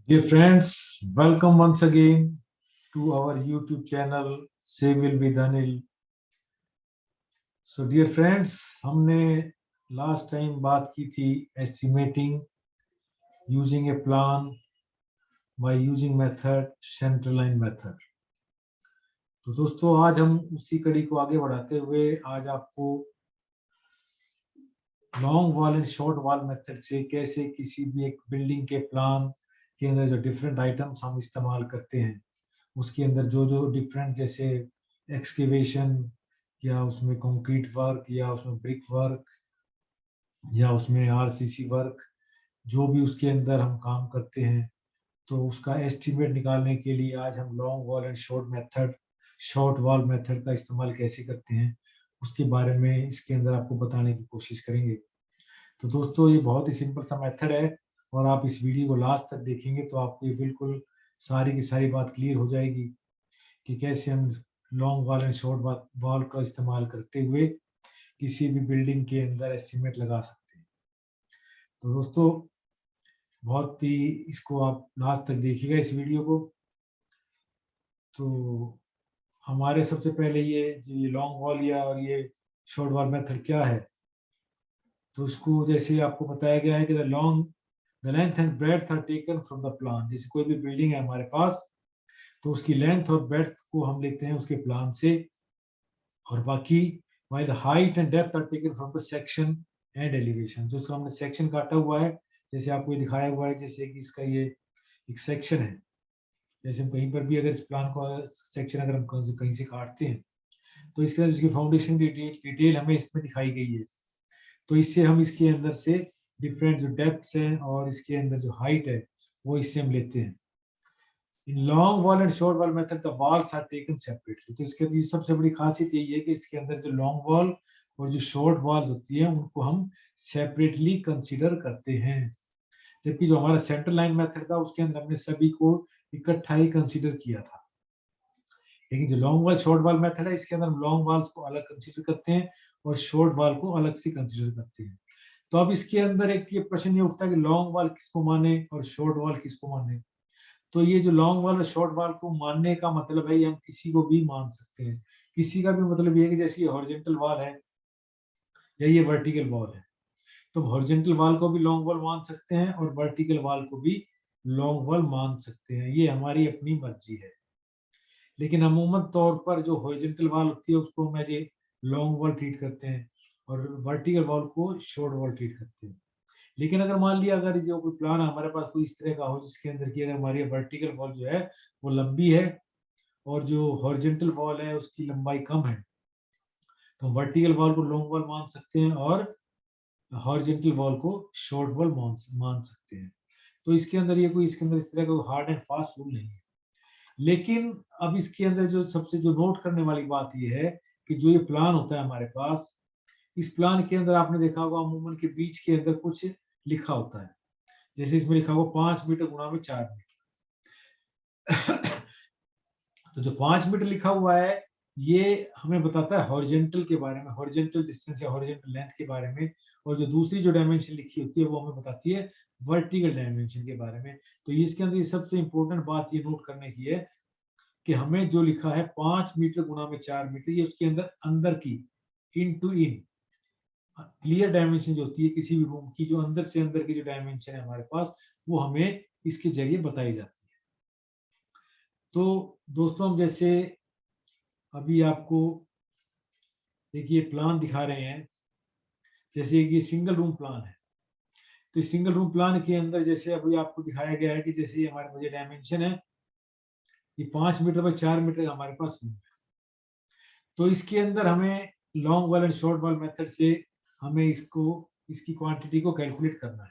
Dear friends, welcome once again to our YouTube channel Civil with Anil. So dear friends, हमने last time बात की थी estimating using A plan by using method central line method. तो दोस्तों आज हम उसी कड़ी को आगे बढ़ाते हुए आज आपको long wall and short wall method से कैसे किसी भी एक बिल्डिंग के प्लान के अंदर जो डिफरेंट आइटम्स हम इस्तेमाल करते हैं उसके अंदर जो जो डिफरेंट जैसे एक्सकेवेशन या उसमें कंक्रीट वर्क या उसमें ब्रिक वर्क या उसमें आरसीसी वर्क जो भी उसके अंदर हम काम करते हैं तो उसका एस्टिमेट निकालने के लिए आज हम long wall and short wall method का इस्तेमाल कैसे करते हैं उसके बारे में इसके अंदर आपको बताने की कोशिश करेंगे। तो दोस्तों ये बहुत ही सिंपल सा मेथड है और आप इस वीडियो को लास्ट तक देखेंगे तो आपको ये बिल्कुल सारी की सारी बात क्लियर हो जाएगी कि कैसे हम long wall and short wall का इस्तेमाल करते हुए किसी भी बिल्डिंग के अंदर एस्टिमेट लगा सकते हैं। तो दोस्तों बहुत ही इसको आप लास्ट तक देखिएगा इस वीडियो को। तो हमारे सबसे पहले ये लॉन्ग वॉल या और ये शॉर्ट वॉल मेथड क्या है, तो इसको जैसे आपको बताया गया है कि the length and breadth are taken from the plan. जैसे कोई भी बिल्डिंग है हमारे पास तो उसकी लेंथ और ब्रेड्थ को हम लेते हैं उसके प्लान से और बाकी while the height and depth are taken from the section and elevation। जो उसका हमने सेक्शन काटा हुआ है जैसे आपको ये दिखाया हुआ है जैसे कि इसका ये एक सेक्शन है। जैसे हम कहीं पर भी अगर इस प्लान को सेक्शन अगर हम कहीं से काटते हैं तो इसके अंदर इसकी फाउंडेशन की डिटेल हमें इसमें दिखाई गई है। तो इससे हम इसके अंदर से डिफरेंट जो डेप्थ्स हैं और इसके अंदर जो हाइट है वो इससे हम लेते हैं। In long wall and short wall method the walls are taken separately. तो इसके सबसे बड़ी खासियत यही है कि इसके अंदर जो लॉन्ग वॉल और जो शॉर्ट वॉल्स होती है उनको हम सेपरेटली कंसीडर करते हैं, जबकि जो हमारा सेंट्रल लाइन मेथड था उसके अंदर हमने सभी को इकट्ठा ही कंसीडर किया था। लेकिन जो long wall short wall method है इसके अंदर हम लॉन्ग वॉल्स को अलग कंसीडर करते हैं और शॉर्ट वॉल को अलग से कंसीडर करते हैं। तो अब इसके अंदर एक ये प्रश्न ये उठता है कि लॉन्ग वॉल किसको माने और शॉर्ट वॉल किसको माने। तो ये जो लॉन्ग वॉल और शॉर्ट वॉल को मानने का मतलब है ये हम किसी को भी मान सकते हैं। किसी का भी मतलब ये है कि जैसे ये हॉरिजॉन्टल वॉल है या ये वर्टिकल वॉल है तो हॉरिजॉन्टल वॉल को भी लॉन्ग वॉल मान सकते हैं और वर्टिकल वॉल को भी लॉन्ग वॉल मान सकते हैं, ये हमारी अपनी मर्जी है। लेकिन अमूमन तौर पर जो हॉरिजॉन्टल वॉल होती है उसको हम as a long wall treat करते हैं और वर्टिकल वॉल को शॉर्ट वॉल ट्रीट करते हैं। लेकिन अगर मान लिया अगर जो कोई प्लान हमारे पास कोई इस तरह का हो जिसके अंदर की अगर हमारी वर्टिकल वॉल जो है वो लंबी है और जो हॉरिजॉन्टल वॉल है उसकी लंबाई कम है तो वर्टिकल वॉल को लॉन्ग वॉल मान सकते हैं और हॉरिजॉन्टल वॉल को शॉर्ट वॉल मान सकते हैं। तो इसके अंदर ये कोई इसके अंदर इस तरह का हार्ड एंड फास्ट रूल नहीं है। लेकिन अब इसके अंदर जो सबसे जो नोट करने वाली बात ये है कि जो ये प्लान होता है हमारे पास इस प्लान के अंदर आपने देखा होगा अमूमन के बीच के अंदर कुछ लिखा होता है। जैसे इसमें लिखा हुआ 5 मीटर गुणा में 4 मीटर। तो जो 5 मीटर लिखा हुआ है ये हमें बताता है हॉरिजेंटल के बारे में, हॉरिजेंटल डिस्टेंस या हॉरिजेंटल लेंथ के बारे में। और जो दूसरी जो डायमेंशन लिखी होती है वो हमें बताती है वर्टिकल डायमेंशन के बारे में। तो इसके अंदर ये सबसे इंपॉर्टेंट बात ये नोट करने की है कि हमें जो लिखा है 5 मीटर गुणा में 4 मीटर ये उसके अंदर अंदर की इन टू इन क्लियर डायमेंशन जो होती है किसी भी रूम की जो अंदर से अंदर की जो डायमेंशन है हमारे पास वो हमें इसके जरिए बताई जाती है। तो दोस्तों हम जैसे अभी आपको देखिए प्लान दिखा रहे हैं, जैसे ये सिंगल रूम प्लान है तो इस सिंगल रूम प्लान के अंदर जैसे अभी आपको दिखाया गया है कि जैसे ये हमारे मुझे डायमेंशन है ये 5 मीटर बाय 4 मीटर हमारे पास रूम है। तो इसके अंदर हमें long wall and short wall method से हमें इसकी क्वांटिटी को कैलकुलेट करना है।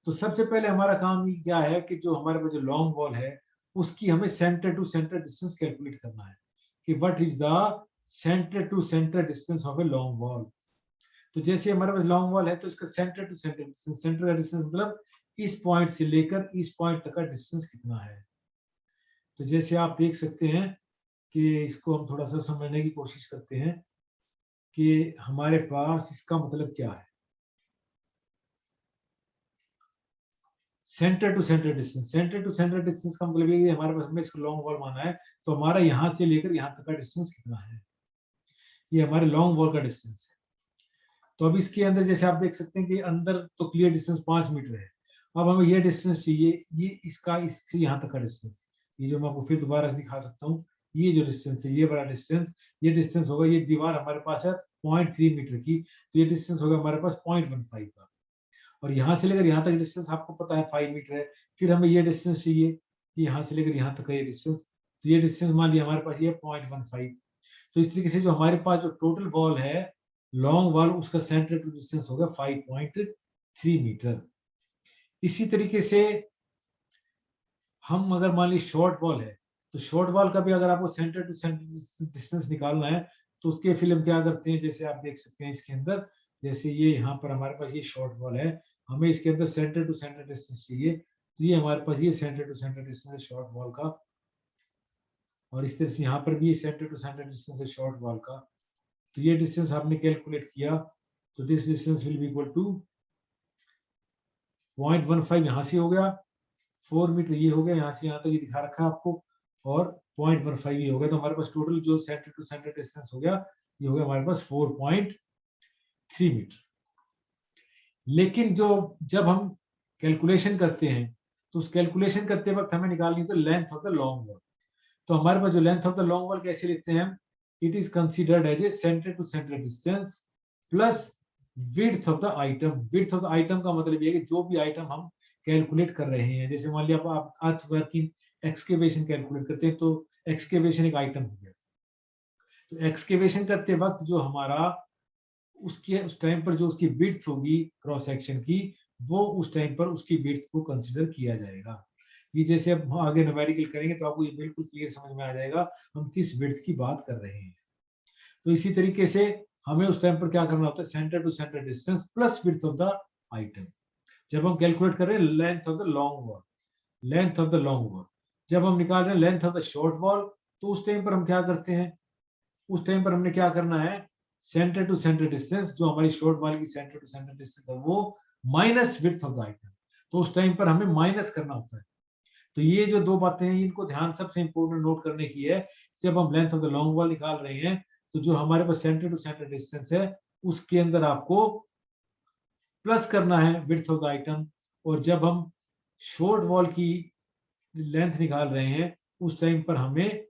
तो सबसे पहले हमारा काम ये क्या है कि जो हमारे पास जो लॉन्ग वॉल है उसकी हमें centre to centre distance calculate करना है कि what is the centre to centre distance of a long wall. तो जैसे हमारे पास लॉन्ग वॉल है तो इसका centre to centre distance, centre का डिस्टेंस मतलब इस पॉइंट से लेकर इस पॉइंट तक का डिस्टेंस कितना है। तो जैसे आप देख सकते हैं कि इसको हम थोड़ा सा समझने की कोशिश करते हैं कि हमारे पास इसका मतलब क्या है। Centre to centre distance, centre to centre distance का मतलब ये हमारे पास, हमें इसको लॉन्ग वॉल माना है, तो हमारा यहाँ से लेकर यहाँ तक का डिस्टेंस कितना है, ये हमारे लॉन्ग वॉल का डिस्टेंस है। तो अब इसके अंदर जैसे आप देख सकते हैं कि अंदर तो क्लियर डिस्टेंस 5 मीटर है। अब हमें ये डिस्टेंस चाहिए, ये इसका इससे यहाँ तक का डिस्टेंस, ये जो मैं आपको फिर दोबारा से दिखा सकता हूँ, ये जो डिस्टेंस है, ये बड़ा डिस्टेंस, ये डिस्टेंस होगा, ये दीवार हमारे पास है 0.3 मीटर की, तो ये डिस्टेंस होगा हमारे पास 0.15 का। और यहाँ से लेकर यहाँ तक डिस्टेंस आपको पता है 5 मीटर है। फिर हमें ये डिस्टेंस चाहिए कि यहाँ से लेकर यहाँ तक का ये डिस्टेंस, तो ये डिस्टेंस मान लिया हमारे पास ये 0.15। तो इस तरीके से जो हमारे पास जो टोटल वॉल है लॉन्ग वॉल, उसका सेंटर टू डिस्टेंस होगा 5.3 मीटर। इसी तरीके से हम अगर मान ली शॉर्ट वॉल है, तो शॉर्ट वॉल का भी अगर आपको सेंटर टू सेंटर डिस्टेंस निकालना है, तो उसके फिल्म क्या करते हैं, जैसे आप देख सकते हैं इसके अंदर, जैसे ये यहाँ पर हमारे पास ये शॉर्ट वॉल है, हमें इसके अंदर सेंटर टू सेंटर डिस्टेंस चाहिए, तो ये हमारे पास ये सेंटर टू सेंटर डिस्टेंस है शॉर्ट वॉल का, और इस तरह से यहाँ पर भी सेंटर टू सेंटर डिस्टेंस है शॉर्ट वॉल का। तो ये डिस्टेंस आपने कैलकुलेट किया, तो this distance will be equal to 0.15 यहाँ से हो गया, 4 मीटर ये हो गया, यहाँ से यहाँ तक ये दिखा रखा है आपको, और 0.15 ये हो गया, तो हमारे पास टोटल जो सेंटर टू सेंटर डिस्टेंस हो गया, ये हो गया हमारे पास 4.3 मीटर। लेकिन जो जब हम कैलकुलेशन करते हैं, तो उस कैलकुलेशन करते वक्त हमें निकालनी तो length of the long wall. तो हमारे पास जो length of the long wall कैसे लिखते हैं हम, it is considered as a centre to centre distance plus width of the item. Width of the item का मतलब ये है कि जो भी आइटम हम कैलकुलेट कर रहे हैं, जैसे मान लिया आप अर्थ वर्किंग एक्सकेवेशन कैलकुलेट करते हैं, तो एक्सकेवेशन एक आइटम हो गया। तो एक्सकेवेशन करते वक्त जो हमारा उसके उस टाइम पर जो उसकी विड्थ होगी क्रॉस सेक्शन की, वो उस टाइम पर उसकी विड्थ को कंसिडर किया जाएगा। ये जैसे अब आगे न्यूमेरिकल करेंगे तो आपको ये बिल्कुल क्लियर समझ में आ जाएगा हम किस विड्थ की बात कर रहे हैं। तो इसी तरीके से हमें उस टाइम पर क्या करना होता है, centre to centre distance plus width of the item. जब हम कैलकुलेट कर रहे हैं length of the long wall, length of the long wall, जब हम निकाल रहे हैं length of the short wall, तो उस टाइम पर हम क्या करते हैं, उस टाइम पर हमने क्या करना है, सेंटर टू सेंटर डिस्टेंस, जो हमारी शॉर्ट वॉल की सेंटर टू सेंटर डिस्टेंस है, वो minus width of the item, तो उस टाइम पर हमें माइनस करना होता है। तो ये जो दो बातें हैं, इनको ध्यान सबसे इंपॉर्टेंट नोट करने की है। जब हम length of the long wall निकाल रहे हैं, तो जो हमारे पास सेंटर टू सेंटर डिस्टेंस है, उसके अंदर आपको प्लस करना है विड्थ ऑफ द आइटम, और जब हम शॉर्ट वॉल की लेंथ निकाल रहे हैं, उस टाइम पर हमें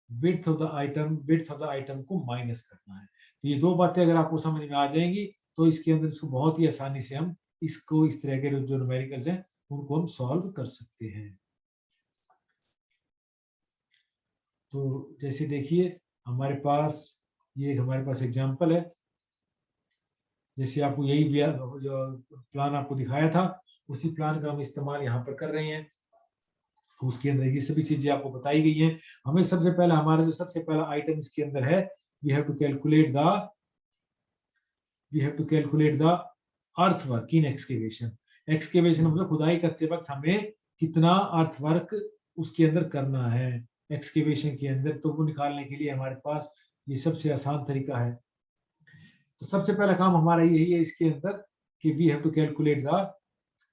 विड्थ ऑफ द आइटम को माइनस करना है। तो ये दो बातें अगर आपको समझ में आ जाएंगी, तो इसके अंदर इसको बहुत ही आसानी से हम इसको इस तरह के जो न्यूमेरिकल्स हैं उनको हम सॉल्व कर सकते हैं। तो जैसे देखिए हमारे पास ये हमारे पास एग्जांपल है, जैसे आपको यही जो प्लान आपको दिखाया था, उसी प्लान का हम इस्तेमाल यहाँ पर कर रहे हैं। तो उसके अंदर ये सभी चीजें आपको बताई गई हैं। हमें सबसे पहला हमारा जो सबसे पहला आइटम इसके अंदर है, we have to calculate the earthwork in excavation. Excavation मतलब खुदाई करते वक्त हमें कितना अर्थवर्क उसके अंदर करना है एक्सकेवेशन के अंदर, तो वो निकालने के लिए हमारे पास ये सबसे आसान तरीका है। तो सबसे पहला काम हमारा यही है इसके अंदर कि we have to calculate the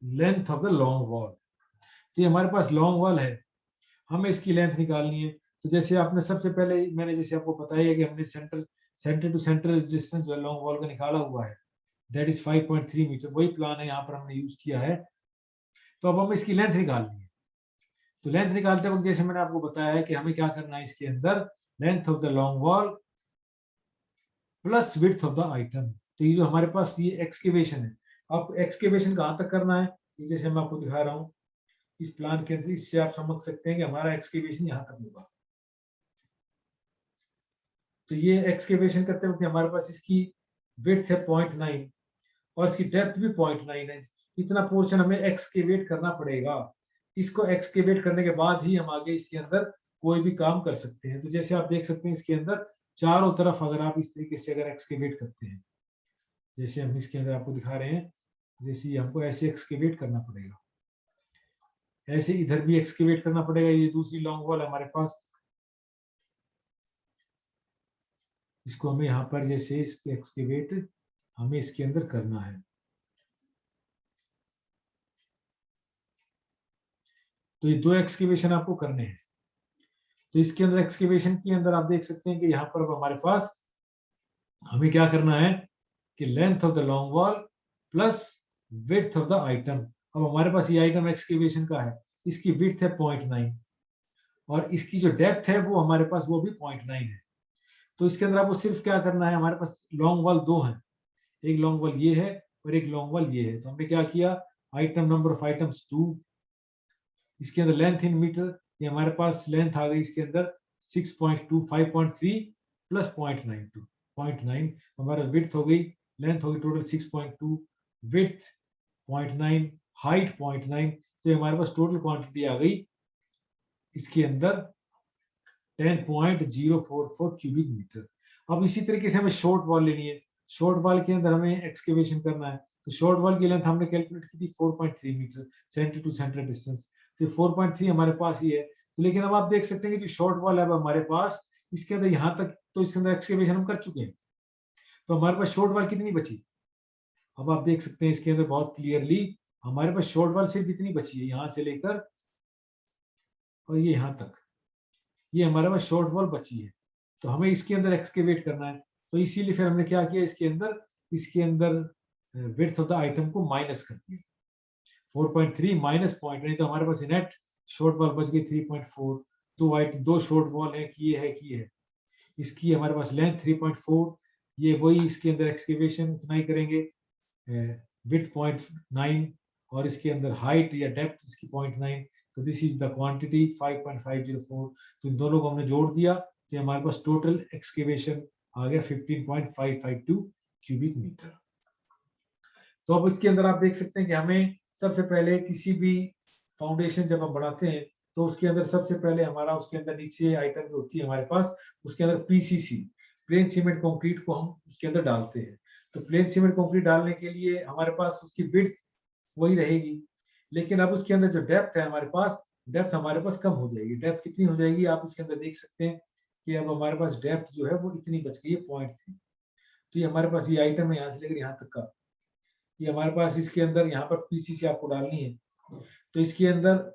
length of the long wall. तो ये हमारे पास लॉन्ग वॉल है, हमें इसकी लेंथ निकालनी है। तो जैसे आपने सबसे पहले मैंने जैसे आपको बताया कि हमने सेंटर टू सेंटर डिस्टेंस जो लॉन्ग वॉल का निकाला हुआ है, दैट इज 5.3 मीटर, वही प्लान है यहाँ पर हमने यूज किया है। तो अब हमें इसकी लेंथ निकालनी है। तो लेंथ निकालते वक्त जैसे मैंने आपको बताया है कि हमें क्या करना है, इसके अंदर length of the long wall plus width of the item. तो ये जो हमारे पास ये एक्सकेवेशन है, अब एक्सकेवेशन कहाँ तक करना है, जैसे मैं आपको दिखा रहा हूँ इस प्लान के अंदर, इससे आप समझ सकते हैं कि हमारा एक्सकेवेशन यहाँ तक होगा। तो ये एक्सकेवेशन करते वक्त हमारे पास इसकी विड्थ है 0.9 और इसकी डेप्थ भी 0.9 है। इतना पोर्शन हमें एक्सकेवेट करना पड़ेगा। इसको एक्सकेवेट करने के बाद ही हम आगे इसके अंदर कोई भी काम कर सकते हैं। तो जैसे आप देख सकते हैं इसके अंदर चारों तरफ अगर आप इस तरीके से अगर एक्सकेवेट करते हैं, जैसे हम इसके अंदर आपको दिखा रहे हैं, जैसे हमको ऐसे एक्सकेवेट करना पड़ेगा, ऐसे इधर भी एक्सकेवेट करना पड़ेगा। ये दूसरी लॉन्ग वॉल हमारे पास, इसको हमें यहाँ पर जैसे इसके एक्सकेवेट हमें इसके अंदर करना है। तो ये 2 एक्सकेवेशन आपको करने हैं। तो इसके अंदर एक्सकेवेशन के अंदर आप देख सकते हैं कि यहाँ पर हमारे पास हमें क्या करना है कि length of the long wall plus width of the item. अब हमारे पास ये आइटम एक्सकेवेशन का है, इसकी विड्थ है 0.9 और इसकी जो डेप्थ है वो हमारे पास वो भी 0.9 है। तो इसके अंदर आपको सिर्फ क्या करना है, हमारे पास लॉन्ग वॉल 2 है, एक लॉन्ग वॉल ये है और एक लॉन्ग वॉल ये है। तो हमने क्या किया, आइटम नंबर ऑफ आइटम्स 2, इसके अंदर लेंथ इन मीटर, ये हमारे पास लेंथ आ गई इसके अंदर 6.2, 5.3 प्लस 0.92, 0.9 हमारा विड्थ हो गई, लेंथ हो गई टोटल 6.2, विड्थ 0.9, हाइट 0.9। तो हमारे पास टोटल क्वांटिटी आ गई इसके अंदर 10.044 क्यूबिक मीटर। अब इसी तरीके से हमें शॉर्ट वॉल लेनी है, शॉर्ट वॉल के अंदर हमें एक्सकेवेशन करना है। तो शॉर्ट वॉल की लेंथ हमने कैलकुलेट की थी 4.3 metre centre to centre distance, तो 4.3 हमारे पास ही है। तो लेकिन अब आप देख सकते हैं कि जो शॉर्ट वॉल है अब हमारे पास इसके अंदर यहाँ तक, तो इसके अंदर एक्सकेवेशन हम कर चुके हैं, तो हमारे पास शॉर्ट वॉल कितनी बची। अब आप देख सकते हैं इसके अंदर बहुत क्लियरली हमारे पास शॉर्ट वॉल सिर्फ इतनी बची है, यहाँ से लेकर और ये यहाँ तक, ये हमारे पास शॉर्ट वॉल बची है। तो हमें इसके अंदर एक्सकेवेट करना है, तो इसीलिए फिर हमने क्या किया, इसके अंदर विड्थ ऑफ द आइटम को माइनस कर दिया, 4.3 माइनस 0.9, तो हमारे पास नेट शॉर्ट वॉल बच गई 3.4। दो शॉर्ट वॉल है कि ये है कि ये है, इसकी हमारे पास लेंथ 3.4, ये वही इसके अंदर एक्सकेवेशन उतना ही करेंगे, विड्थ 0.9 और इसके अंदर हाइट या डेप्थ इसकी 0.9। तो दिस इज द क्वांटिटी 5.504। तो इन दोनों को हमने जोड़ दिया तो हमारे पास टोटल एक्सकेवेशन आ गया 15.552 क्यूबिक मीटर। तो अब इसके अंदर आप देख सकते हैं कि हमें सबसे पहले किसी भी फाउंडेशन जब हम बनाते हैं तो उसके अंदर सबसे पहले हमारा उसके अंदर नीचे आइटम जो होती है हमारे पास, उसके अंदर पीसीसी प्लेन सीमेंट कंक्रीट को हम उसके अंदर डालते हैं। तो प्लेन सीमेंट कंक्रीट डालने के लिए हमारे पास उसकी विड्थ वही रहेगी, लेकिन अब उसके अंदर जो डेप्थ है हमारे पास, डेप्थ हमारे पास कम हो जाएगी। डेप्थ कितनी हो जाएगी आप इसके अंदर देख सकते हैं कि अब हमारे पास डेप्थ जो है वो इतनी बच गई है 0.3। तो ये हमारे पास ये आइटम है यहाँ से लेकर यहाँ तक का, ये हमारे पास इसके अंदर यहाँ पर पीसीसी आपको डालनी है। तो इसके अंदर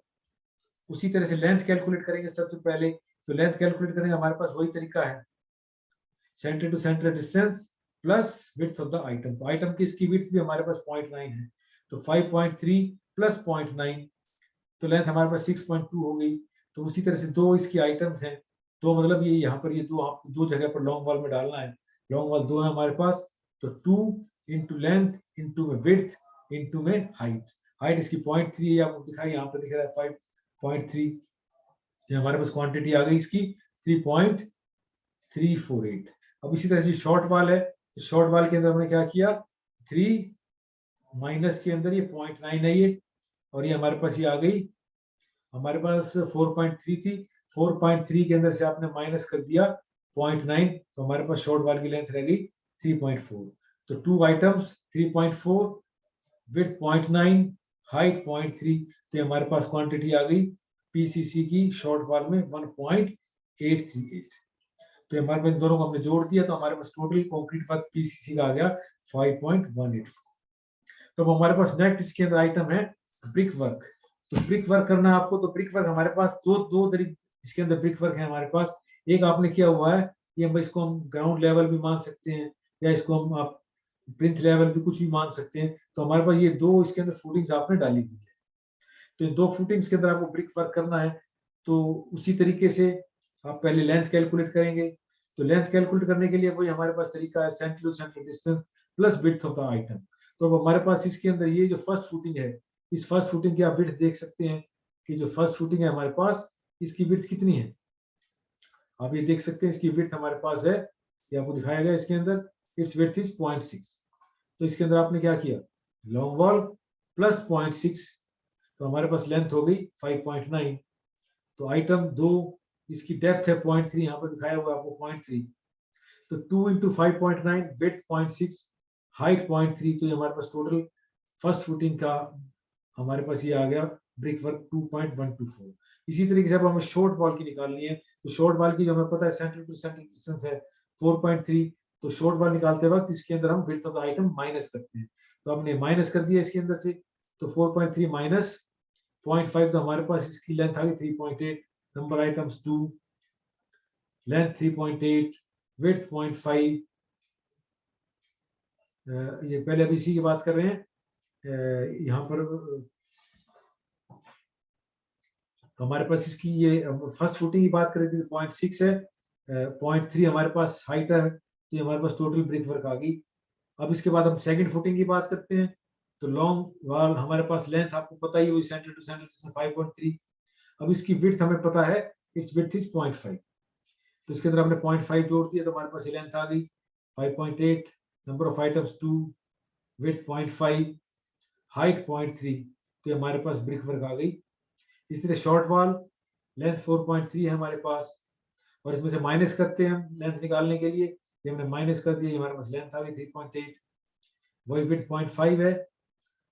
उसी तरह से लेंथ कैलकुलेट करेंगे सबसे पहले। तो लेंथ कैलकुलेट करेंगे, हमारे पास वही तरीका है, centre to centre distance plus width of the item. तो आइटम की इसकी विड्थ भी हमारे पास 0.9 है, तो 5.3 प्लस 0.9, तो लेंथ हमारे पास 6.2 हो गई। तो उसी तरह से दो इसकी आइटम्स हैं, तो मतलब ये यहाँ पर ये दो जगह पर लॉन्ग वॉल में डालना है। लॉन्ग वॉल 2 है हमारे पास, तो 2 इंटू लेंथ इंटू में विड्थ इंटू में हाइट। हाइट इसकी 0.3 है, आपको दिखाई यहाँ पर दिख रहा है 5.3। तो हमारे पास क्वांटिटी आ गई इसकी 3.348। अब इसी तरह से शॉर्ट वॉल है, तो शॉर्ट वॉल के अंदर हमने क्या किया, 3 माइनस के अंदर ये 0.9 है ये, और ये हमारे पास ये आ गई, हमारे पास 4.3 थी, 4.3 के अंदर से आपने माइनस कर दिया 0.9, तो हमारे पास शॉर्ट वॉल की लेंथ रह गई 3.4। तो 2 आइटम्स 3.4, विड्थ 0.9, हाइट 0.3, तो हमारे पास क्वांटिटी आ गई पीसीसी की शॉर्ट वॉल में 1.838। तो हमारे पास इन दोनों को हमने जोड़ दिया, तो हमारे पास टोटल कंक्रीट वर्क पीसीसी का आ गया 5.184। तो हमारे पास नेक्स्ट इसके अंदर आइटम है ब्रिक वर्क। तो ब्रिक वर्क करना है आपको, तो ब्रिक वर्क हमारे पास दो तरीके इसके अंदर ब्रिक वर्क है हमारे पास। एक आपने किया हुआ है, ये हम इसको हम ग्राउंड लेवल भी मान सकते हैं या इसको हम आप प्लिंथ लेवल भी कुछ भी मान सकते हैं। तो हमारे पास ये दो इसके अंदर फुटिंग्स आपने डाली हुई है, तो इन दो फुटिंग्स के अंदर आपको ब्रिक वर्क करना है। तो उसी तरीके से आप पहले लेंथ कैलकुलेट करेंगे। तो लेंथ कैलकुलेट करने के लिए वही हमारे पास तरीका है, centre to centre distance plus width of the item. तो अब हमारे पास इसके अंदर ये जो फर्स्ट फुटिंग है, इस फर्स्ट फुटिंग की आप विड्थ देख सकते हैं कि जो फर्स्ट फुटिंग है हमारे पास, इसकी विड्थ कितनी है, आप ये देख सकते हैं इसकी विड्थ हमारे पास है, ये आपको दिखाया गया इसके अंदर, इट्स विड्थ इज 0.6। तो इसके अंदर आपने क्या किया, लॉन्ग वॉल प्लस 0.6, तो हमारे पास लेंथ हो गई 5.9। तो आइटम 2 इसकी डेप्थ है 0.3, यहाँ पर दिखाया हुआ आपको 0.3, तो 2 इंटू 5.9, विड्थ 0.6, हाइट 0.3, तो ये हमारे पास टोटल फर्स्ट फुटिंग का हमारे पास ये आ गया ब्रिक वर्क 2.124। इसी तरीके से अब हमें शॉर्ट वॉल की निकालनी है। तो शॉर्ट वॉल की जो हमें पता है सेंटर टू सेंटर डिस्टेंस है 4.3, तो शॉर्ट वॉल निकालते वक्त इसके अंदर हम width of the item minus करते हैं। तो हमने माइनस कर दिया इसके अंदर से, तो 4.3 माइनस 0.5 तो हमारे पास इसकी लेंथ आ गई 3.8, नंबर आइटम्स 2, लेंथ 3.8, विड्थ 0.5। ये पहले अभी इसी की बात कर रहे हैं। यहाँ पर तो हमारे पास इसकी ये फर्स्ट फुटिंग की बात करें तो 0.6 है, 0.3 हमारे पास हाइट है, तो ये हमारे पास टोटल ब्रिक वर्क आ गई। अब इसके बाद हम सेकंड फुटिंग की बात करते हैं। तो लॉन्ग वॉल हमारे पास लेंथ आपको पता ही हुई, सेंटर टू सेंटर डिस्टेंस 5.3। अब इसकी विड्थ हमें पता है, इट्स विड्थ इज 0.5, तो इसके अंदर हमने 0.5 जोड़ दिया तो हमारे पास लेंथ आ गई 5.8, number of items 2, width 0.5, height 0.3, तो ये हमारे पास ब्रिक वर्क आ गई। इस तरह शॉर्ट वॉल लेंथ 4.3 है हमारे पास, और इसमें से माइनस करते हैं हम लेंथ निकालने के लिए, ये हमने माइनस कर दिया, हमारे पास लेंथ आ गई 3.8, वही विड्थ 0.5 है,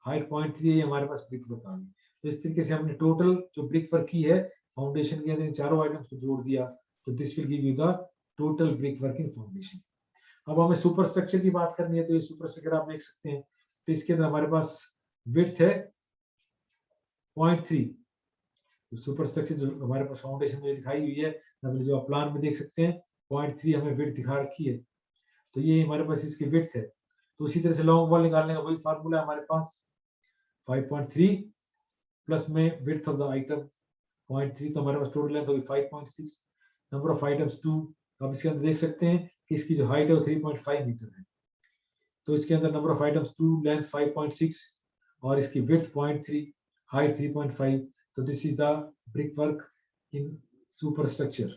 हाइट 0.3 है, ये हमारे पास ब्रिक वर्क आ गई। तो इस तरीके से हमने टोटल जो ब्रिक वर्क की है फाउंडेशन के अंदर इन चारों आइटम्स को जोड़ दिया, तो this will give you the total brick work in foundation. अब हमें सुपर स्ट्रक्चर की बात करनी है, तो ये सुपर स्ट्रक्चर आप देख सकते हैं, तो इसके अंदर हमारे पास विड्थ है 0.3, सुपर स्ट्रक्चर जो हमारे पास फाउंडेशन में दिखाई हुई है, जो आप प्लान में देख सकते हैं 0.3 हमें विड्थ दिखा रखी है, तो ये हमारे पास इसकी विड्थ है। तो उसी तरह से लॉन्ग वॉल निकालने का वही फार्मूला है हमारे पास, 5.3 प्लस में विड्थ ऑफ द आइटम 0.3, तो हमारे पास टोटल लेंथ होगी 5.6, नंबर ऑफ आइटम्स 2। अब इसके अंदर देख सकते हैं कि इसकी जो हाइट है वो 3.5 मीटर है, तो इसके अंदर नंबर ऑफ आइटम्स 2, लेंथ 5.6 और इसकी विड्थ 0.3, हाइट 3.5, तो this is the brick work in super structure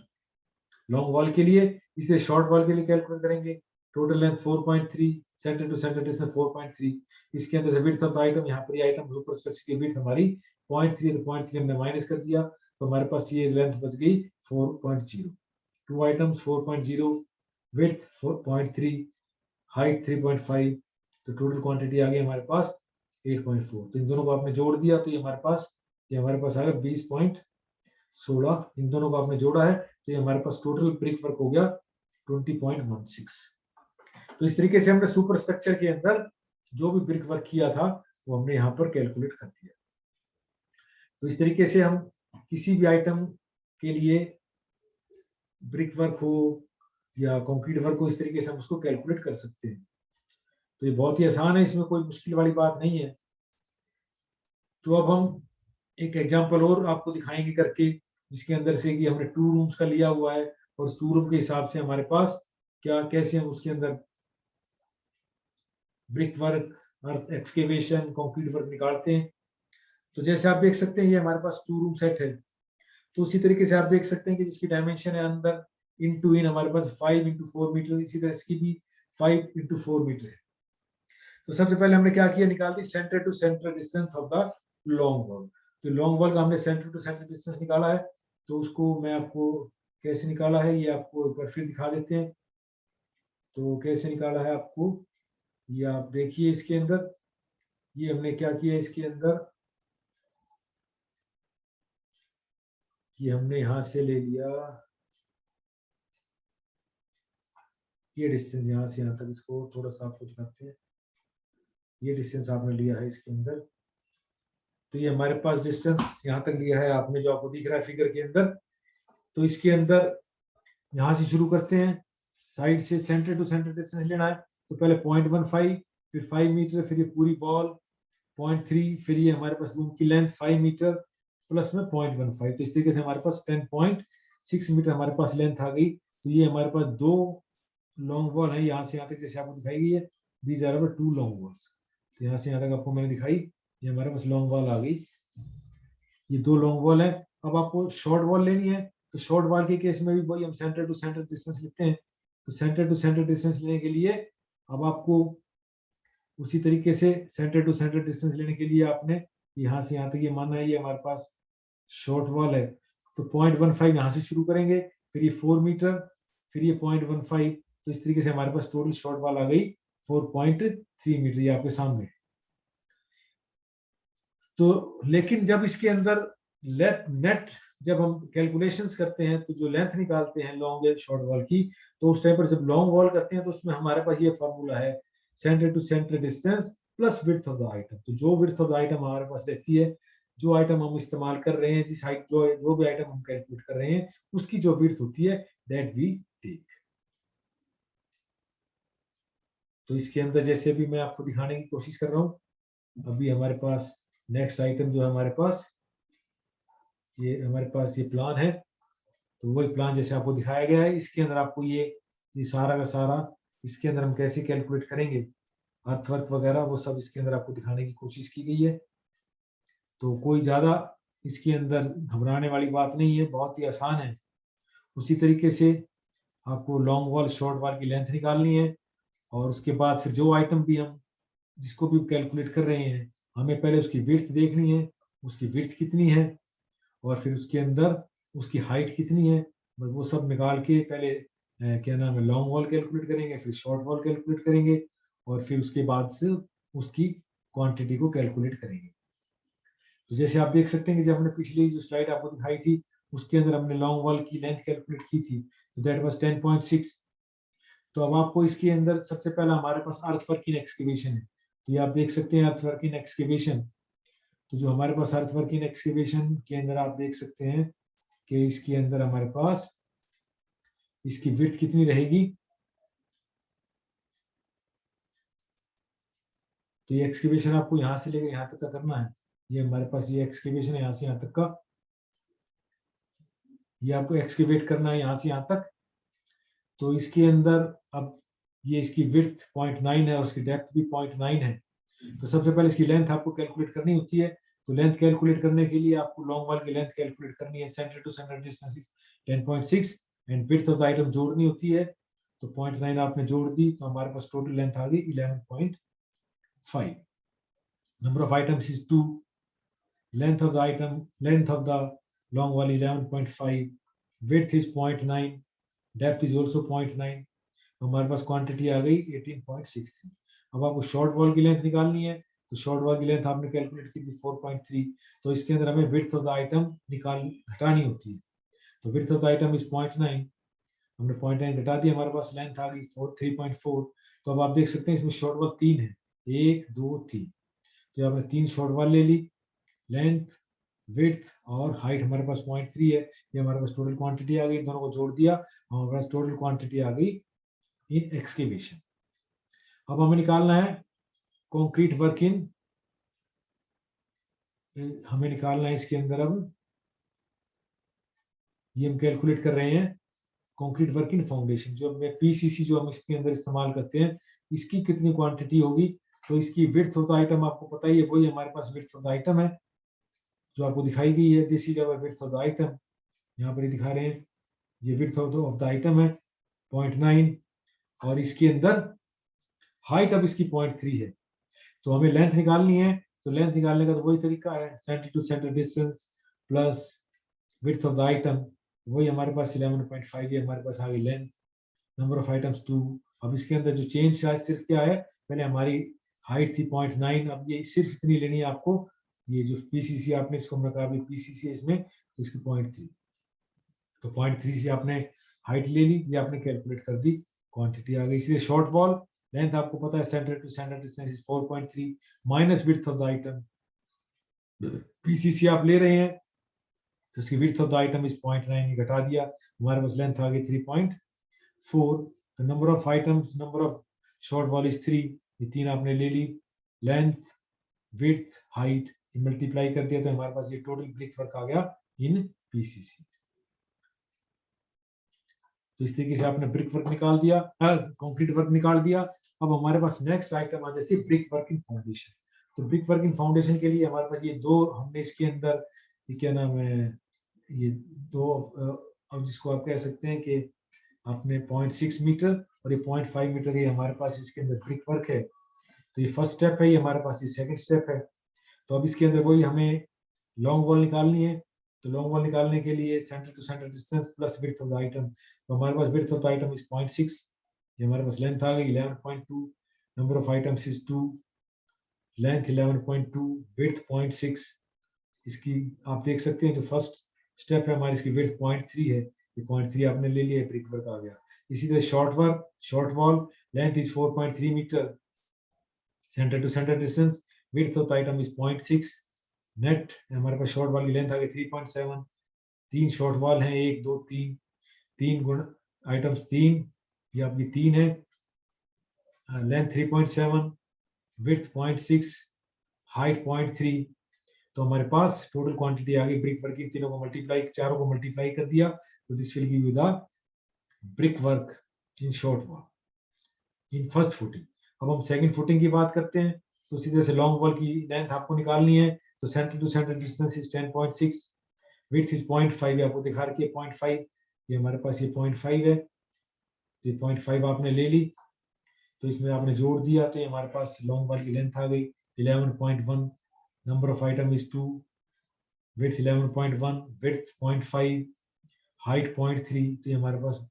long wall के लिए। इसलिए शॉर्ट वॉल के लिए कैलकुलेट करेंगे, total length 4.3, centre to centre distance 4.3, इसके अंदर से विड्थ ऑफ द आइटम, यहाँ पर ये आइटम सुपर स्ट्रक्चर की विड्थ हमारी 0.3, तो 0.3 हमने माइनस कर दिया, तो हमारे पास ये लेंथ बच गई 4.0, टू आइटम्स 4.0, विड्थ 4.3, हाइट 3.5, तो टोटल क्वांटिटी आ गई हमारे पास 8.4। तो इन दोनों को आपने जोड़ दिया तो ये हमारे पास आ गया 20.16, इन दोनों को आपने जोड़ा है तो ये हमारे पास टोटल ब्रिक वर्क हो गया 20.16। तो इस तरीके से हमने सुपर स्ट्रक्चर के अंदर जो भी ब्रिक वर्क किया था वो हमने यहाँ पर कैलकुलेट कर दिया। तो इस तरीके से हम किसी भी आइटम के लिए ब्रिक वर्क हो या कंक्रीट वर्क हो, इस तरीके से हम उसको कैलकुलेट कर सकते हैं। तो ये बहुत ही आसान है, इसमें कोई मुश्किल वाली बात नहीं है। तो अब हम एक एग्जांपल और आपको दिखाएंगे करके, जिसके अंदर से कि हमने 2 रूम्स का लिया हुआ है और 2 रूम के हिसाब से हमारे पास कैसे हम उसके अंदर ब्रिक वर्क और एक्सकेवेशन कंक्रीट वर्क निकालते हैं। तो जैसे आप देख सकते हैं ये हमारे पास 2 रूम सेट है, तो उसी तरीके से आप देख सकते हैं कि जिसकी डायमेंशन है अंदर इनटू इन हमारे पास 5x4 मीटर, इसी तरह इसकी भी 5x4 मीटर है। तो सबसे पहले हमने क्या किया, निकाल दी centre to centre distance of the long wall. तो लॉन्ग वॉल का हमने सेंटर टू सेंटर डिस्टेंस निकाला है, तो उसको मैं आपको कैसे निकाला है ये आपको एक बार फिर दिखा देते हैं। तो कैसे निकाला है आपको ये आप देखिए, इसके अंदर ये हमने क्या किया, इसके अंदर ये हमने यहां से ले लिया ये डिस्टेंस, यहां से यहां तक, इसको थोड़ा सा आपको दिखाते हैं, ये डिस्टेंस आपने लिया है इसके अंदर। तो ये हमारे पास डिस्टेंस यहाँ तक लिया है आपने, जो आपको दिख रहा है फिगर के अंदर। तो इसके अंदर यहाँ से शुरू करते हैं, साइड से सेंटर टू सेंटर डिस्टेंस लेना है। तो पहले 0.15, फिर 5 मीटर, फिर ये पूरी वॉल 0.3, फिर ये हमारे पास रूम की लेंथ 5 मीटर प्लस में 0.15, तो इस तरीके से हमारे पास 10.6 मीटर हमारे पास लेंथ आ गई। तो ये हमारे पास 2 लॉन्ग वॉल है, यहाँ से यहाँ तक जैसे आपको दिखाई गई है, these are our 2 long walls. तो यहाँ से यहाँ तक आपको मैंने दिखाई, ये हमारे पास लॉन्ग वॉल आ गई, ये 2 लॉन्ग वॉल है। अब आपको शॉर्ट वॉल लेनी है, तो शॉर्ट वॉल के केस में भी वही हम सेंटर टू सेंटर डिस्टेंस लेते हैं। तो सेंटर टू सेंटर डिस्टेंस लेने के लिए अब आपको उसी तरीके से सेंटर टू सेंटर डिस्टेंस लेने के लिए आपने यहाँ से यहाँ तक ये मानना है, ये हमारे पास शॉर्ट वॉल है। तो 0.15 यहाँ से शुरू करेंगे, फिर ये 4 मीटर, फिर ये 0.15, तो इस तरीके से हमारे पास टोटल शॉर्ट वॉल आ गई 4.3 मीटर, ये आपके सामने। तो लेकिन जब इसके अंदर नेट जब हम कैलकुलेशंस करते हैं, तो जो लेंथ निकालते हैं लॉन्ग एंड शॉर्ट वॉल की, तो उस टाइम पर जब लॉन्ग वॉल करते हैं तो उसमें हमारे पास ये फॉर्मूला है, centre to centre distance plus width of the item. तो जो विड्थ ऑफ द आइटम हमारे पास रहती है जो आइटम हम इस्तेमाल कर रहे हैं, जिस हाइट जो भी आइटम हम कैलकुलेट कर रहे हैं, उसकी जो विड्थ होती है दैट वी टेक। तो इसके अंदर जैसे भी मैं आपको दिखाने की कोशिश कर रहा हूँ, अभी हमारे पास नेक्स्ट आइटम जो है हमारे पास ये प्लान है। तो वही प्लान जैसे आपको दिखाया गया है, इसके अंदर आपको ये सारा का सारा इसके अंदर हम कैसे कैलकुलेट करेंगे अर्थवर्क वगैरह, वो सब इसके अंदर आपको दिखाने की कोशिश की गई है। तो कोई ज़्यादा इसके अंदर घबराने वाली बात नहीं है, बहुत ही आसान है। उसी तरीके से आपको लॉन्ग वॉल शॉर्ट वॉल की लेंथ निकालनी है, और उसके बाद फिर जो आइटम भी हम जिसको भी कैलकुलेट कर रहे हैं, हमें पहले उसकी विड्थ देखनी है, उसकी विड्थ कितनी है, और फिर उसके अंदर उसकी हाइट कितनी है, बस वो सब निकाल के पहले क्या नाम है लॉन्ग वॉल कैलकुलेट करेंगे, फिर शॉर्ट वॉल कैलकुलेट करेंगे, और फिर उसके बाद से उसकी क्वांटिटी को कैलकुलेट करेंगे। तो जैसे आप देख सकते हैं कि जब हमने पिछली जो स्लाइड आपको दिखाई थी, उसके अंदर हमने लॉन्ग वॉल की लेंथ कैलकुलेट की थी, तो दैट वाज 10.6। तो अब आपको इसके अंदर सबसे पहला हमारे पास अर्थवर्किंग एक्सकेवेशन है। तो ये आप देख सकते हैं अर्थवर्किंग एक्सकेवेशन। तो जो हमारे पास अर्थवर्किंग एक्सकेवेशन के अंदर आप देख सकते हैं कि इसके अंदर हमारे पास इसकी विड्थ कितनी रहेगी। तो ये एक्सकेवेशन आपको यहाँ से लेकर यहाँ तक का करना है। ये हमारे पास ये एक्सकेवेशन है यहाँ से यहाँ तक का, ये आपको एक्सकेवेट करना है यहाँ से यहाँ तक। तो इसके अंदर अब ये इसकी विड्थ 0.9 है और इसकी डेप्थ भी 0.9 है। तो सबसे पहले इसकी लेंथ आपको कैलकुलेट करनी होती है। तो लेंथ कैलकुलेट करने के लिए आपको लॉन्ग वॉल की लेंथ कैलकुलेट करनी है। Centre to centre distance is 10.6 and width of the item जोड़नी होती है। तो 0.9 आपने जोड़ दी तो हमारे पास टोटल लेंथ आ गई 11.5। Number of items is 2, length of the long wall 11.5, width is 0.9, depth is also 0.9। तो हमारे पास क्वांटिटी आ गई 18.63। अब आपको शॉर्ट वॉल की लेंथ निकालनी है। तो शॉर्ट वॉल की लेंथ आपने कैलकुलेट की थी 4.3। तो इसके अंदर हमें विड्थ ऑफ द आइटम घटानी होती है। तो width of the item is 0.9, हमने 0.9 घटा दिया, हमारे पास लेंथ आ गई 3.4। तो अब आप देख सकते हैं इसमें शॉर्ट वॉल 3 है, 1 2 3। तो आपने 3 शॉर्ट वॉल ले ली। लेंथ, विड्थ और हाइट हमारे पास 0.3 है। ये हमारे पास टोटल क्वांटिटी आ गई, दोनों को जोड़ दिया, हमारे पास टोटल क्वांटिटी आ गई इन एक्सकेवेशन। अब हमें निकालना है कंक्रीट वर्क इन, हमें निकालना है इसके अंदर। अब ये हम कैलकुलेट कर रहे हैं कंक्रीट वर्क इन फाउंडेशन, जो पीसीसी जो हम इसके अंदर इस्तेमाल करते हैं, इसकी कितनी क्वांटिटी होगी। तो इसकी विड्थ ऑफ द आइटम आपको पता ही है, वही हमारे पास विड्थ ऑफ द आइटम है जो आपको दिखाई गई है। This is our width of the item, यहाँ पर दिखा रहे हैं, ये विड्थ ऑफ द आइटम है 0.9, और इसके अंदर हाइट अब इसकी 0.3 है। तो हमें लेंथ निकालनी है। तो लेंथ निकालने का तो वही तरीका है, centre to centre distance plus width of the item, वही हमारे पास 11.5 है, हमारे पास आ गई लेंथ। Number of items 2। अब इसके अंदर जो चेंज है सिर्फ क्या है, पहले हमारी हाइट थी 0.9, अब ये सिर्फ इतनी लेनी है आपको। ये जो पीसीसी आपने इसको रखा पीसीसी इसमें, तो इसकी 0.3। तो 0.3 से आपने हाइट ले ली, ये आपने कैलकुलेट कर दी, क्वांटिटी आ गई। इसलिए शॉर्ट वॉल लेंथ आपको पता है centre to centre distance is 4.3 minus width of the item. PCC आप ले रहे हैं तो इसकी width of the item is 0.9, घटा दिया, हमारे पास लेंथ आ गई 3.4। तो number of items, number of short wall is 3, ये 3 आपने ले ली। लेंथ, विड्थ, हाइट मल्टीप्लाई कर दिया तो हमारे पास ये टोटल ब्रिक वर्क आ गया इन पीसीसी। तो इस तरीके से आपने ब्रिक वर्क निकाल दिया, कंक्रीट वर्क निकाल दिया। अब हमारे पास नेक्स्ट आइटम आ जाती है ब्रिक वर्क इन फाउंडेशन। तो ब्रिक वर्क इन फाउंडेशन के लिए हमारे पास ये दो, हमने इसके अंदर ये क्या नाम है, ये दो, अब जिसको आप कह सकते हैं कि आपने 0.6 मीटर और ये 0.5 मीटर, ये हमारे पास इसके अंदर ब्रिक वर्क है। तो ये फर्स्ट स्टेप है, ये हमारे पास ये सेकंड स्टेप है। तो अब इसके अंदर वही हमें लॉन्ग वॉल निकालनी है। तो लॉन्ग वॉल निकालने के लिए center to centre distance plus width of the item. तो हमारे पास width of the item is 0.6, ये हमारे पास लेंथ आ गई 11.2, number of items is 2, length 11.2, width 0.6। इसकी आप देख सकते हैं जो फर्स्ट स्टेप है हमारी, इसकी विड्थ 0.3 है, ये 0.3 आपने ले लिया, ब्रिक वर्क आ गया। इसी तरह short wall length is 4.3 metre, centre to centre distance, width of the item is 0.6, net हमारे पास शॉर्ट वॉल की लेंथ आ गई 3.7, 3 शॉर्ट वॉल हैं, 1 2 3, 3 गुण आइटम्स 3, ये आपकी 3 है, लेंथ 3.7, विड्थ 0.6, हाइट 0.3। तो हमारे पास टोटल क्वांटिटी आ गई ब्रिक वर्क की, तीनों को मल्टीप्लाई, चारों को मल्टीप्लाई कर दिया, तो this will give you the brick work in short wall in first footing. अब हम सेकंड फुटिंग की बात करते हैं, तो सीधे से लॉन्ग वॉल की लेंथ आपको निकालनी है, तो centre to centre distance is 10.6, width is 0.5, आपको दिखा रखी है 0.5, ये हमारे पास ये 0.5 है, ये 0.5 आपने ले ली, तो इसमें आपने जोड़ दिया, तो ये हमारे पास लॉन्ग वॉल की लेंथ आ गई 11.1, number of item is 2, width 11.1, width 0.5, height 0.3, तो ये हमारे पास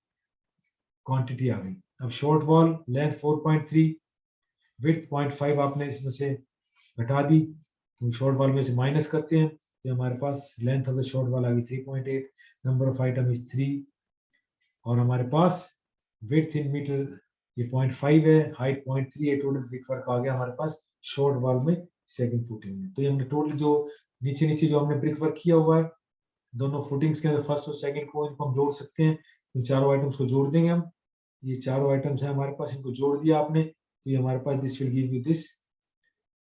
क्वांटिटी आ गई। अब शॉर्ट वॉल लेंथ 4.3, विड्थ 0.5 आपने इसमें से घटा दी, तो शॉर्ट वॉल में से माइनस करते हैं, तो हमारे पास length of the short wall आ गई 3.8, नंबर ऑफ आइटम इज 3, और हमारे पास विड्थ इन मीटर ये 0.5 है, हाइट 0.3 है, टोटल ब्रिक वर्क आ गया हमारे पास शॉर्ट वॉल में सेकंड फुटिंग में। तो ये हमने टोटल जो नीचे नीचे जो हमने ब्रिक वर्क किया हुआ है दोनों फुटिंग्स के अंदर, फर्स्ट और सेकंड को, इनको हम जोड़ सकते हैं, इन चारों आइटम्स को जोड़ देंगे हम, ये चारों आइटम्स हैं हमारे पास, इनको जोड़ दिया आपने, तो ये हमारे पास this will give you this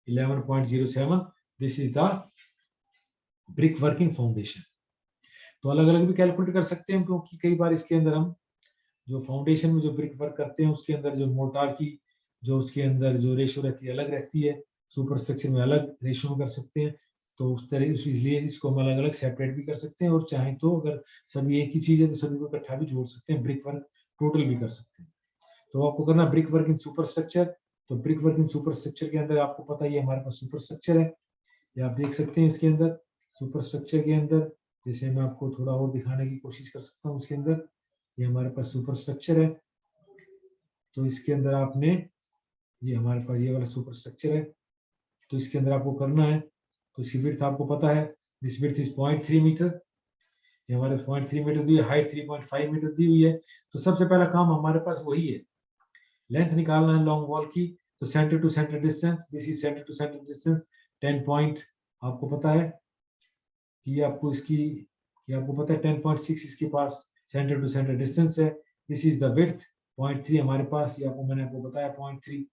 11.07, this is the brick working foundation. तो अलग अलग भी कैलकुलेट कर सकते हैं, क्योंकि कई बार इसके अंदर हम जो फाउंडेशन में जो ब्रिक वर्क करते हैं उसके अंदर जो मोर्टार की जो उसके अंदर जो रेशो रहती है अलग रहती है, सुपर स्ट्रक्चर में अलग रेशो में कर सकते हैं, तो उस तरह इसलिए इसको हम अलग अलग सेपरेट भी कर सकते हैं, और चाहे तो अगर सभी एक ही चीज है तो सभी को इकट्ठा भी जोड़ सकते हैं, ब्रिक वर्क टोटल भी कर सकते हैं। तो आपको करना brick work in super structure, तो brick work in super structure के अंदर आपको पता ही है हमारे पास सुपर स्ट्रक्चर है, ये आप देख सकते हैं इसके अंदर सुपर स्ट्रक्चर के अंदर, जैसे मैं आपको थोड़ा और दिखाने की कोशिश कर सकता हूँ, उसके अंदर ये हमारे पास सुपर स्ट्रक्चर है, तो इसके अंदर आपने ये हमारे पास ये वाला सुपर स्ट्रक्चर है, तो इसके अंदर आपको करना है, तो इसकी विड्थ आपको पता है, दिस विड्थ इज 0.3 मीटर, ये हमारे 0.3 मीटर दी है, हाइट 3.5 मीटर दी हुई है, तो सबसे पहला काम हमारे पास वही है, लेंथ निकालना है लॉन्ग वॉल की, तो centre to centre distance, this is centre to centre distance 10 point, आपको पता है कि आपको इसकी ये आपको पता है 10.6 इसके पास सेंटर टू सेंटर डिस्टेंस है, दिस इज द विड्थ 0.3 हमारे पास, ये मैंने आपको बताया 0.3,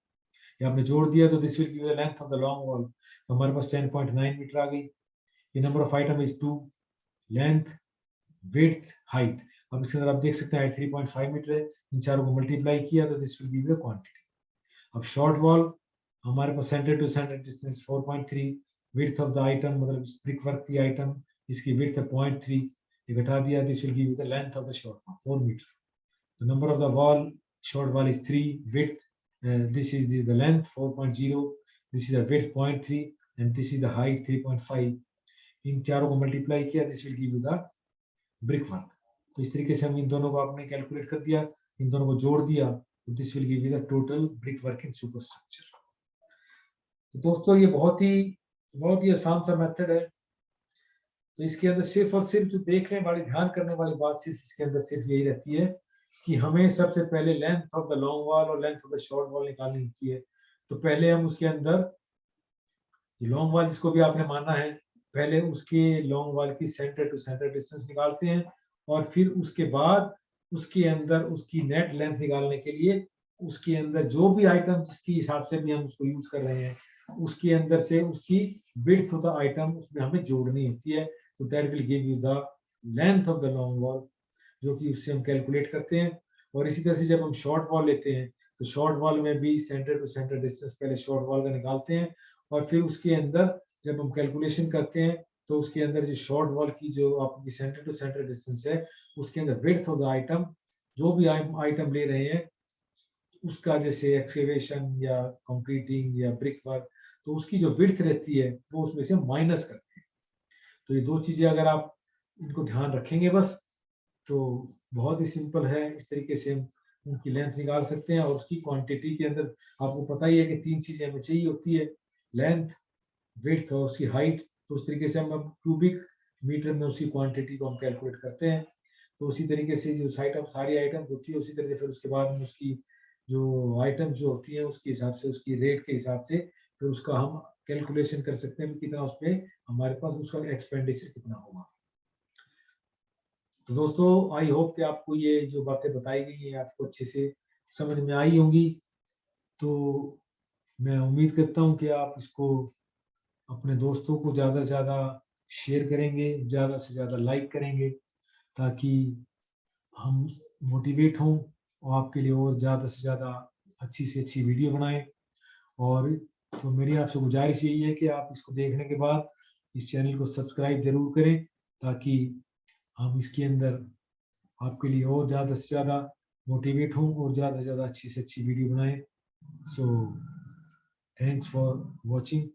ये आपने जोड़ दिया, तो this will give the length of the long wall, तो हमारे पास 10.9 मीटर आ गई, ये number of item is 2, length width height, अब इसके अंदर आप देख सकते हैं हाइट 3.5 मीटर है, इन चारों को मल्टीप्लाई किया तो this will give the quantity. अब शॉर्ट वॉल हमारे पास center to centre distance 4.3, width of the item मतलब ब्रिक वर्क की आइटम इसकी विड्थ है 0.3, ये घटा दिया, this will give you the length of the short wall 4 metre, the number of the wall short wall is 3, width this is the length 4.0, this is the width 0.3 and this is the height 3.5, इन चारों को multiply किया, this will give you the brick work. तो इस तरीके से हम इन दोनों को आपने कैलकुलेट कर दिया, इन दोनों को जोड़ दिया, तो this will give you the total brick work in super structure. तो दोस्तों ये बहुत ही आसान सा मेथड है, तो इसके अंदर सिर्फ और सिर्फ जो देखने वाली ध्यान करने वाली बात सिर्फ इसके अंदर सिर्फ यही रहती है कि हमें सबसे पहले length of the long wall और length of the short wall निकालनी होती है, तो पहले हम उसके अंदर लॉन्ग वॉल जिसको भी आपने माना है पहले उसके लॉन्ग वॉल की सेंटर टू सेंटर डिस्टेंस निकालते हैं, और फिर उसके बाद उसके अंदर उसकी नेट लेंथ निकालने के लिए उसके अंदर जो भी आइटम जिसके हिसाब से भी हम उसको यूज कर रहे हैं उसके अंदर से उसकी विड्थ ऑफ द आइटम उसमें हमें जोड़नी होती है, तो that will give you the length of the long wall, जो कि उससे हम कैलकुलेट करते हैं। और इसी तरह से जब हम शॉर्ट वॉल लेते हैं तो शॉर्ट वॉल में भी सेंटर टू सेंटर डिस्टेंस पहले शॉर्ट वॉल का निकालते हैं, और फिर उसके अंदर जब हम कैलकुलेशन करते हैं तो उसके अंदर जो शॉर्ट वॉल की जो आपकी सेंटर टू सेंटर डिस्टेंस है उसके अंदर विड्थ ऑफ द आइटम जो भी आइटम ले रहे हैं उसका, जैसे एक्सकेवेशन या कंक्रीटिंग या ब्रिक वर्क, तो उसकी जो विड्थ रहती है वो उसमें से माइनस करते हैं। तो ये दो चीजें अगर आप इनको ध्यान रखेंगे बस, तो बहुत ही सिंपल है, इस तरीके से हम उनकी लेंथ निकाल सकते हैं। और उसकी क्वांटिटी के अंदर आपको पता ही है कि 3 चीजें हमें चाहिए होती है, लेंथ, विड्थ और उसकी हाइट, तो उस तरीके से हम क्यूबिक मीटर में उसकी क्वांटिटी को हम कैलकुलेट करते हैं। तो उसी तरीके से जो सारी आइटम्स होती है उसी तरह से फिर उसके बाद में उसकी जो आइटम जो होती है उसके हिसाब से उसकी रेट के हिसाब से फिर उसका हम कैलकुलेशन कर सकते हैं कितना उस पे हमारे पास उसका एक्सपेंडिचर कितना होगा। तो दोस्तों आई होप कि आपको ये जो बातें बताई गई है आपको अच्छे से समझ में आई होंगी। तो मैं उम्मीद करता हूँ कि आप इसको अपने दोस्तों को ज़्यादा से ज़्यादा शेयर करेंगे, ज़्यादा से ज़्यादा लाइक करेंगे, ताकि हम मोटिवेट हों और आपके लिए और ज़्यादा से ज़्यादा अच्छी से अच्छी वीडियो बनाएं। और तो मेरी आपसे गुजारिश यही है कि आप इसको देखने के बाद इस चैनल को सब्सक्राइब जरूर करें, ताकि हम इसके अंदर आपके लिए और ज़्यादा से ज़्यादा मोटिवेट हों और ज़्यादा से ज़्यादा अच्छी से अच्छी वीडियो बनाएं। So thanks for watching.